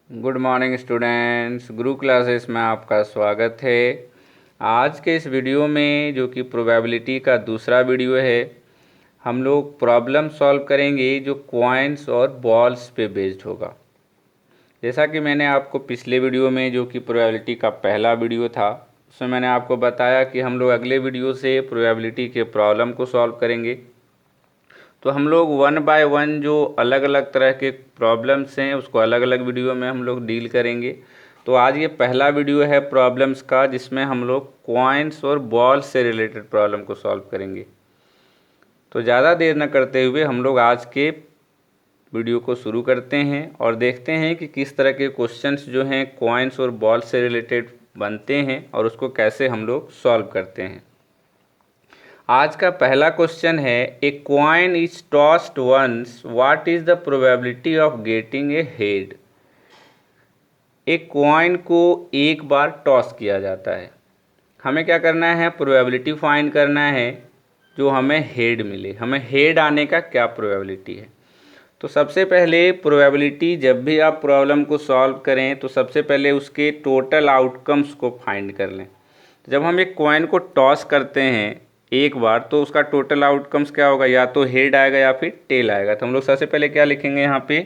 Good morning students, गुरु classes में आपका स्वागत है। आज के इस वीडियो में जो कि प्रोबेबिलिटी का दूसरा वीडियो है, हम लोग प्रॉब्लम सॉल्व करेंगे जो कॉइन्स और बॉल्स पे बेस्ड होगा। जैसा कि मैंने आपको पिछले वीडियो में जो कि प्रोबेबिलिटी का पहला वीडियो था, उसमें मैंने आपको बताया कि हम लोग अगले वीडियो से प्रोबेबिलिटी के प्रॉब्लम को सॉल्व करेंगे। तो हम लोग वन बाय वन जो अलग अलग तरह के प्रॉब्लम्स हैं उसको अलग अलग वीडियो में हम लोग डील करेंगे। तो आज ये पहला वीडियो है प्रॉब्लम्स का, जिसमें हम लोग कॉइन्स और बॉल्स से रिलेटेड प्रॉब्लम को सॉल्व करेंगे। तो ज़्यादा देर न करते हुए हम लोग आज के वीडियो को शुरू करते हैं और देखते हैं कि किस तरह के क्वेश्चंस जो हैं कॉइन्स और बॉल्स से रिलेटेड बनते हैं और उसको कैसे हम लोग सॉल्व करते हैं। आज का पहला क्वेश्चन है, a coin is tossed once, what is the probability of getting a head. एक कॉइन को एक बार टॉस किया जाता है, हमें क्या करना है, प्रोबेबिलिटी फाइंड करना है जो हमें हेड मिले। हमें हेड आने का क्या प्रोबेबिलिटी है। तो सबसे पहले प्रोबेबिलिटी, जब भी आप प्रॉब्लम को सॉल्व करें तो सबसे पहले उसके टोटल आउटकम्स को फाइंड कर लें। जब हम एक कॉइन को टॉस करते हैं एक बार, तो उसका टोटल आउटकम्स क्या होगा, या तो हेड आएगा या फिर टेल आएगा। तो हम लोग सबसे पहले क्या लिखेंगे यहाँ पे,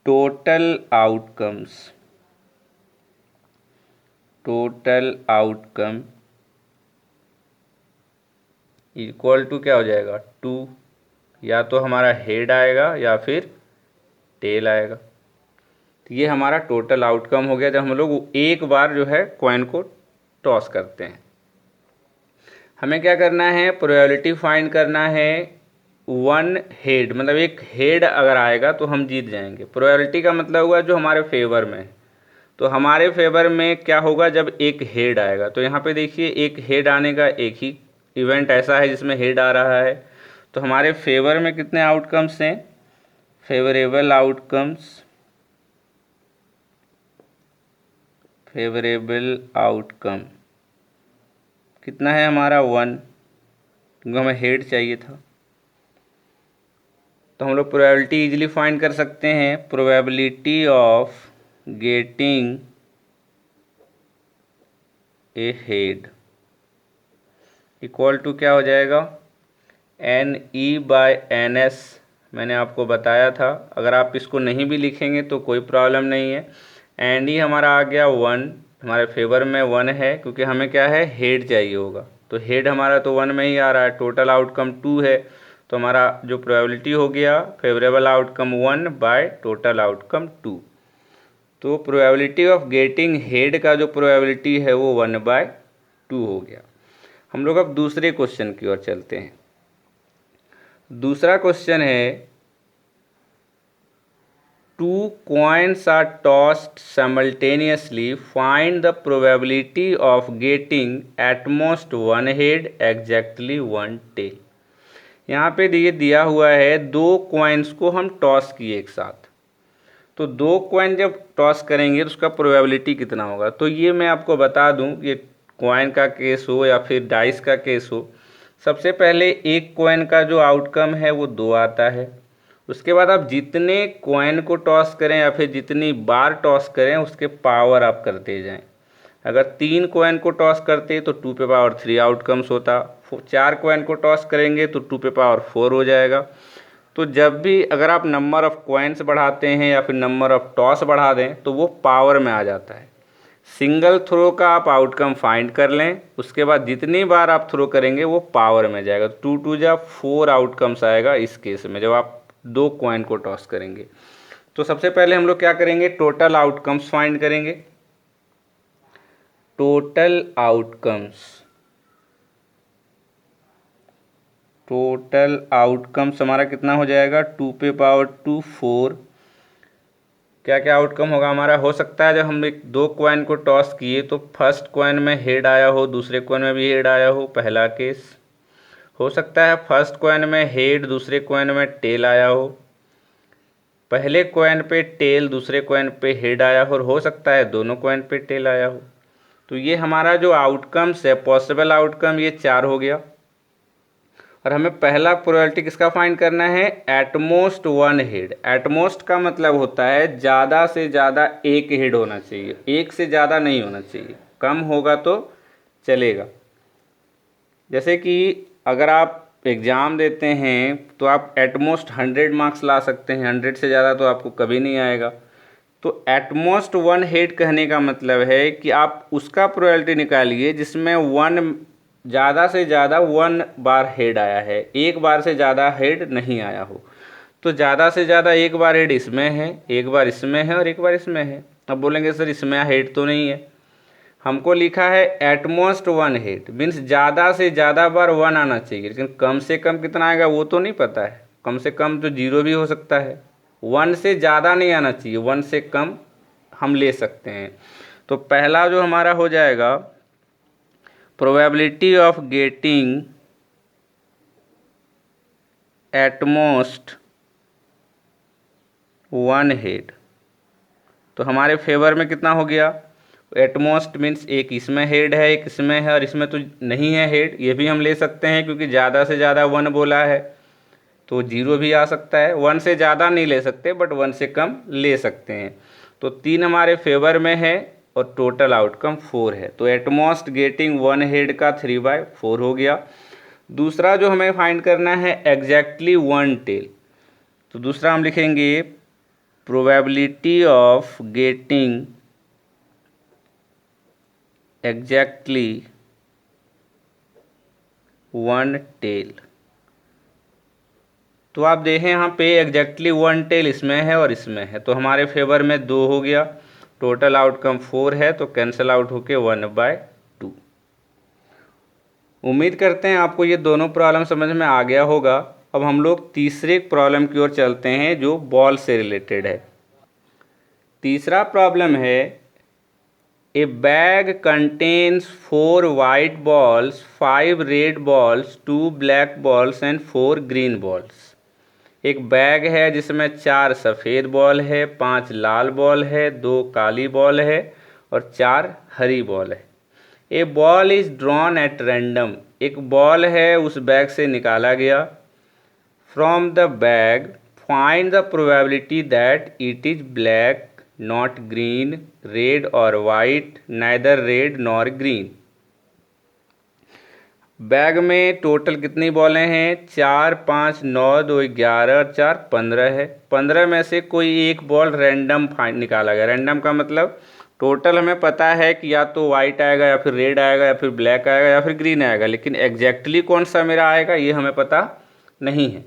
total outcomes. Total outcome equal to क्या हो जाएगा, 2। या तो हमारा हेड आएगा या फिर टेल आएगा। तो ये हमारा टोटल आउटकम हो गया जब हम लोग एक बार जो है कॉइन को टॉस करते हैं। हमें क्या करना है, प्रोबेबिलिटी फाइंड करना है वन हेड, मतलब एक हेड अगर आएगा तो हम जीत जाएंगे। प्रोबेबिलिटी का मतलब हुआ जो हमारे फेवर में है। तो हमारे फेवर में क्या होगा, जब एक हेड आएगा। तो यहाँ पे देखिए एक हेड आने का एक ही इवेंट ऐसा है जिसमें हेड आ रहा है। तो हमारे फेवर में कितने आउटकम्स हैं, फेवरेबल आउटकम्स। फेवरेबल आउटकम कितना है हमारा, 1, क्योंकि हमें हेड चाहिए था। तो हम लोग प्रोबेबिलिटी इजीली फाइंड कर सकते हैं। Probability of getting a head equal to क्या हो जाएगा, NE/NS। मैंने आपको बताया था, अगर आप इसको नहीं भी लिखेंगे तो कोई प्रॉब्लम नहीं है। NE हमारा आ गया 1, हमारे फेवर में 1 है क्योंकि हमें क्या है, हेड चाहिए होगा। तो हेड हमारा तो 1 में ही आ रहा है। टोटल आउटकम 2 है, तो हमारा जो प्रोबेबिलिटी हो गया, favourable outcome 1 by total outcome 2। तो प्रोबेबिलिटी ऑफ गेटिंग हेड का जो प्रोबेबिलिटी है वो 1/2 हो गया। हम लोग अब दूसरे क्वेश्चन की ओर चलते हैं। दूसरा क्वेश्चन है, 2 coins are tossed simultaneously, find the probability of getting at most 1 head, exactly 1 tail। यहाँ पे ये दिया हुआ है, 2 कॉइन्स को हम टॉस किए एक साथ। तो 2 कॉइन जब टॉस करेंगे तो उसका प्रोबेबिलिटी कितना होगा। तो ये मैं आपको बता दूं, ये कॉइन का केस हो या फिर डाइस का केस हो, सबसे पहले एक कॉइन का जो आउटकम है वो 2 आता है। उसके बाद आप जितने कॉइन को टॉस करें या फिर जितनी बार टॉस करें उसके पावर आप करते जाएं। अगर 3 कॉइन को टॉस करते तो 2⁻³ आउटकम्स होता। 4 कॉइन को टॉस करेंगे तो 2⁻4 हो जाएगा। तो जब भी अगर आप नंबर ऑफ कॉइन्स बढ़ाते हैं या फिर नंबर ऑफ टॉस बढ़ा दें तो वो पावर में आ जाता है। सिंगल थ्रो का आप आउटकम फाइंड कर लें, उसके बाद जितनी बार आप थ्रो करेंगे वो पावर में जाएगा। 2×2=4 आउटकम्स आएगा इस केस में, जब आप 2 कॉइन को टॉस करेंगे। तो सबसे पहले हम लोग क्या करेंगे, टोटल आउटकम्स फाइंड करेंगे। टोटल आउटकम्स, टोटल आउटकम्स हमारा कितना हो जाएगा, 2⁻², 4। क्या क्या आउटकम होगा हमारा, हो सकता है जब हम 2 कॉइन को टॉस किए तो फर्स्ट कॉइन में हेड आया हो, दूसरे कॉइन में भी हेड आया हो, पहला केस। हो सकता है फर्स्ट कॉइन में हेड, दूसरे कॉइन में टेल आया हो, पहले कॉइन पे टेल, दूसरे कॉइन पे हेड आया हो, और हो सकता है दोनों कॉइन पे टेल आया हो। तो ये हमारा जो आउटकम्स है, पॉसिबल आउटकम, ये 4 हो गया। और हमें पहला प्रोबेबिलिटी किसका फाइंड करना है, एटमोस्ट वन हेड। एटमोस्ट का मतलब होता है ज़्यादा से ज़्यादा एक हेड होना चाहिए, एक से ज़्यादा नहीं होना चाहिए, कम होगा तो चलेगा। जैसे कि अगर आप एग्ज़ाम देते हैं तो आप एटमोस्ट 100 मार्क्स ला सकते हैं, 100 से ज़्यादा तो आपको कभी नहीं आएगा। तो एटमोस्ट वन हेड कहने का मतलब है कि आप उसका प्रोबेबिलिटी निकालिए जिसमें वन ज़्यादा से ज़्यादा वन बार हेड आया है, एक बार से ज़्यादा हेड नहीं आया हो। तो ज़्यादा से ज़्यादा एक बार हेड इसमें है, एक बार इसमें है और एक बार इसमें है। अब बोलेंगे सर इसमें हेड तो नहीं है, हमको लिखा है एटमोस्ट वन हेड, मीन्स ज़्यादा से ज़्यादा बार वन आना चाहिए, लेकिन कम से कम कितना आएगा वो तो नहीं पता है। कम से कम तो 0 भी हो सकता है, वन से ज़्यादा नहीं आना चाहिए, वन से कम हम ले सकते हैं। तो पहला जो हमारा हो जाएगा probability of getting at most one head, तो हमारे फेवर में कितना हो गया, एटमोस्ट मीन्स एक इसमें हेड है, एक इसमें है और इसमें तो नहीं है हेड, ये भी हम ले सकते हैं क्योंकि ज़्यादा से ज़्यादा वन बोला है तो 0 भी आ सकता है। वन से ज़्यादा नहीं ले सकते बट वन से कम ले सकते हैं। तो 3 हमारे फेवर में है और टोटल आउटकम 4 है। तो एटमोस्ट गेटिंग वन हेड का 3/4 हो गया। दूसरा जो हमें फाइंड करना है एग्जैक्टली वन टेल, तो दूसरा हम लिखेंगे probability of getting exactly one tail. तो आप देखें यहाँ पे एग्जैक्टली वन टेल इसमें है और इसमें है, तो हमारे फेवर में 2 हो गया, टोटल आउटकम 4 है, तो कैंसिल आउट होके 1/2। उम्मीद करते हैं आपको ये दोनों प्रॉब्लम समझ में आ गया होगा। अब हम लोग तीसरे प्रॉब्लम की ओर चलते हैं जो बॉल से रिलेटेड है। तीसरा प्रॉब्लम है ए bag contains 4 white balls, 5 red balls, 2 black balls and 4 green balls. एक बैग है जिसमें 4 सफ़ेद बॉल है, 5 लाल बॉल है, 2 काली बॉल है और 4 हरी बॉल है। A ball is drawn at random, एक बॉल है उस बैग से निकाला गया। From the bag find the probability that it is black not green, red और white neither red nor green. Bag में टोटल कितनी बॉलें हैं, 4, 5, 9, 2, 11 और 4, 15 है। 15 में से कोई एक बॉल रैंडम निकाला गया। रैंडम का मतलब टोटल हमें पता है कि या तो वाइट आएगा या फिर रेड आएगा या फिर ब्लैक आएगा या फिर ग्रीन आएगा, लेकिन एग्जैक्टली कौन सा मेरा आएगा ये हमें पता नहीं है।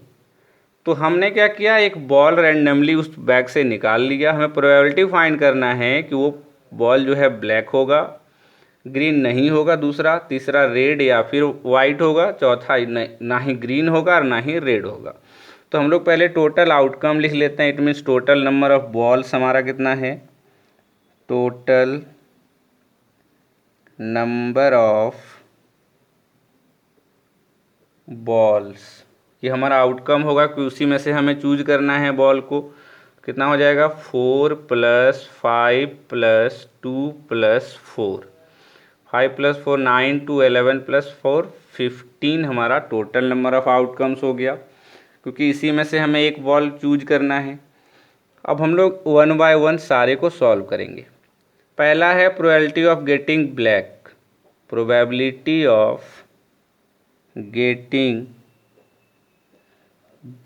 तो हमने क्या किया, एक बॉल रैंडमली उस बैग से निकाल लिया। हमें प्रोबेबिलिटी फाइंड करना है कि वो बॉल जो है ब्लैक होगा, ग्रीन नहीं होगा, दूसरा, तीसरा रेड या फिर वाइट होगा, चौथा ना ही ग्रीन होगा और ना ही रेड होगा। तो हम लोग पहले टोटल आउटकम लिख लेते हैं। It means total number of balls हमारा कितना है, टोटल नंबर ऑफ बॉल्स, ये हमारा आउटकम होगा कि उसी में से हमें चूज करना है बॉल को। कितना हो जाएगा, 4 + 5 + 2 + 4, 5 + 4 9, 2 11 + 4 15 हमारा टोटल नंबर ऑफ आउटकम्स हो गया, क्योंकि इसी में से हमें एक बॉल चूज करना है। अब हम लोग 1 बाय 1 सारे को सॉल्व करेंगे। पहला है probability of getting black, probability of getting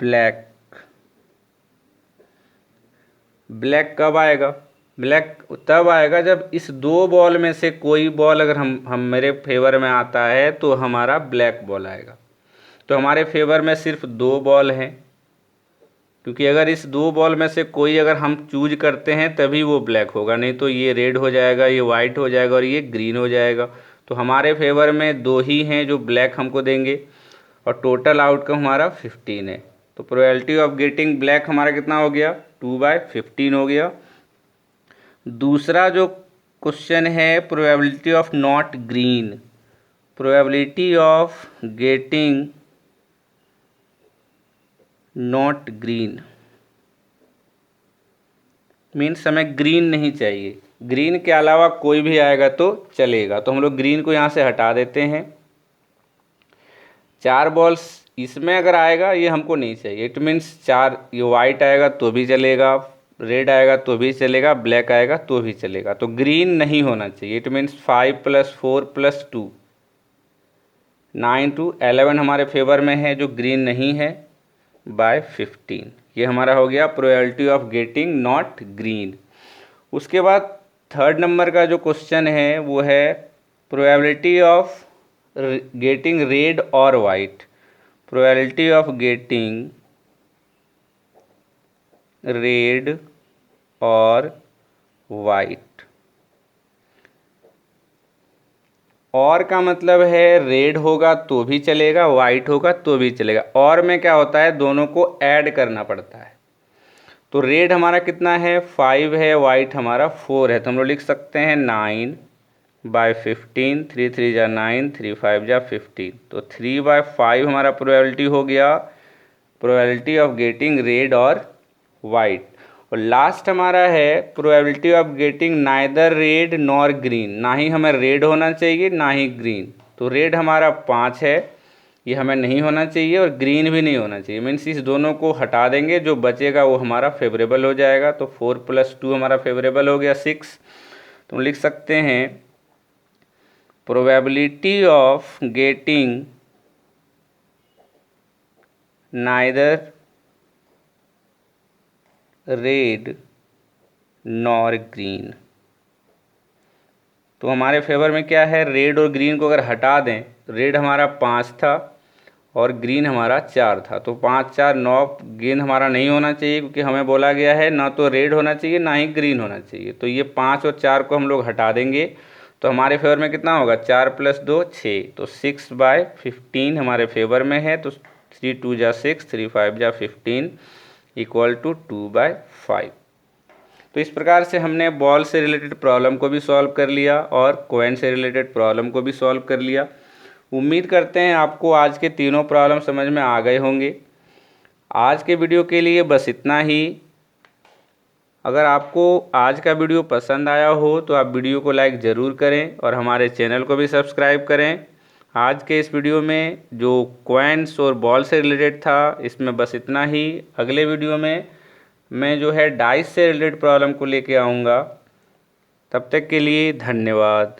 black. Black कब आएगा, ब्लैक तब आएगा जब इस 2 बॉल में से कोई बॉल अगर हम मेरे फेवर में आता है तो हमारा ब्लैक बॉल आएगा। तो हमारे फेवर में सिर्फ 2 बॉल हैं, क्योंकि अगर इस 2 बॉल में से कोई अगर हम चूज करते हैं तभी वो ब्लैक होगा, नहीं तो ये रेड हो जाएगा, ये वाइट हो जाएगा और ये ग्रीन हो जाएगा। तो हमारे फेवर में 2 ही हैं जो ब्लैक हमको देंगे और टोटल आउटकम हमारा 15 है। तो प्रोबेबिलिटी ऑफ गेटिंग ब्लैक हमारा कितना हो गया, 2/15 हो गया। दूसरा जो क्वेश्चन है probability of not green, probability of getting not green means हमें ग्रीन नहीं चाहिए, ग्रीन के अलावा कोई भी आएगा तो चलेगा। तो हम लोग ग्रीन को यहाँ से हटा देते हैं। 4 बॉल्स इसमें अगर आएगा ये हमको नहीं चाहिए। इट मीन्स 4 ये वाइट आएगा तो भी चलेगा, रेड आएगा तो भी चलेगा, ब्लैक आएगा तो भी चलेगा, तो ग्रीन नहीं होना चाहिए। इट मीन्स 5 + 4 + 2 9 to 11 हमारे फेवर में है, जो ग्रीन नहीं है, बाय 15। ये हमारा हो गया probability of getting not green. उसके बाद थर्ड नंबर का जो क्वेश्चन है वो है प्रोबेबिलिटी ऑफ गेटिंग रेड और white. Probability of getting red और वाइट। और का मतलब है रेड होगा तो भी चलेगा, वाइट होगा तो भी चलेगा। और में क्या होता है, दोनों को ऐड करना पड़ता है। तो रेड हमारा कितना है, 5 है, वाइट हमारा 4 है, तो हम लोग लिख सकते हैं 9/15, 3 3 जा 9, 3 5 जा 15। तो 3/5 हमारा प्रोबेबिलिटी हो गया, प्रोबेबिलिटी ऑफ गेटिंग रेड और वाइट। और लास्ट हमारा है probability of getting neither red nor green. ना ही हमें रेड होना चाहिए ना ही ग्रीन। तो रेड हमारा 5 है, ये हमें नहीं होना चाहिए, और ग्रीन भी नहीं होना चाहिए। मीन्स इस दोनों को हटा देंगे, जो बचेगा वो हमारा फेवरेबल हो जाएगा। तो 4 + 2 हमारा फेवरेबल हो गया 6। तो लिख सकते हैं probability of getting neither red nor green. तो हमारे फेवर में क्या है, रेड और ग्रीन को अगर हटा दें, रेड हमारा 5 था और ग्रीन हमारा 4 था, तो 5 4 9 ग्रीन हमारा नहीं होना चाहिए, क्योंकि हमें बोला गया है ना तो रेड होना चाहिए ना ही ग्रीन होना चाहिए। तो ये 5 और 4 को हम लोग हटा देंगे, तो हमारे फेवर में कितना होगा, 4 + 2 6, तो 6/15 हमारे फेवर में है। तो 3 2 जा 6, 3 5 जा 15 = 2/5। तो इस प्रकार से हमने बॉल से रिलेटेड प्रॉब्लम को भी सॉल्व कर लिया और कॉइन से रिलेटेड प्रॉब्लम को भी सॉल्व कर लिया। उम्मीद करते हैं आपको आज के तीनों प्रॉब्लम समझ में आ गए होंगे। आज के वीडियो के लिए बस इतना ही। अगर आपको आज का वीडियो पसंद आया हो तो आप वीडियो को लाइक ज़रूर करें और हमारे चैनल को भी सब्सक्राइब करें। आज के इस वीडियो में जो कॉइन्स और बॉल से रिलेटेड था, इसमें बस इतना ही। अगले वीडियो में मैं जो है डाइस से रिलेटेड प्रॉब्लम को लेके आऊँगा। तब तक के लिए धन्यवाद।